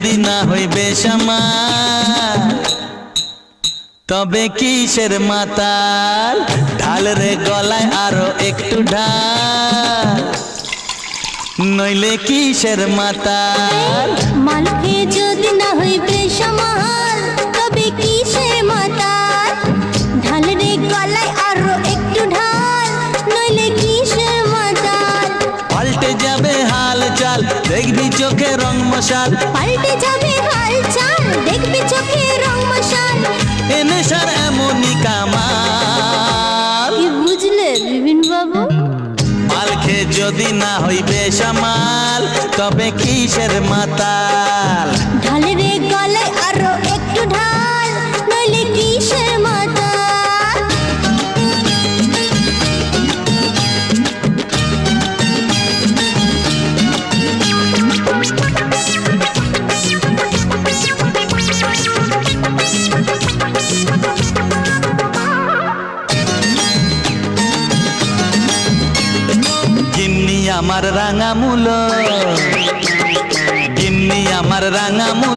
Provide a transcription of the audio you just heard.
যদি না হইবে সামাল তবে কিসের মাতাল ঢাল রে গলায় আরো একটু ঢাল নইলে কিসের মাতাল মালকে যদি না হইবে সামাল তবে কিসের মাতাল ঢাল রে গলায় আরো একটু ঢাল নইলে কিসের মাতাল পাল্টে যাবে হাল চাল দেখবি চোখে রং মশাল পাল্টে যাবে হাল চাল দেখবি চোখে রং মশাল এ নেশার এমনই কামাল কি বুঝলে বিপিন বাবু মালকে যদি না হইবে সামাল তবে কিসের মাতাল ঢাল রে গলায় আরো একটু ঢাল নইলে কিসের মাতাল গিন্নি আমার রাঙা মূল গিন্নি আমার রাঙা মূল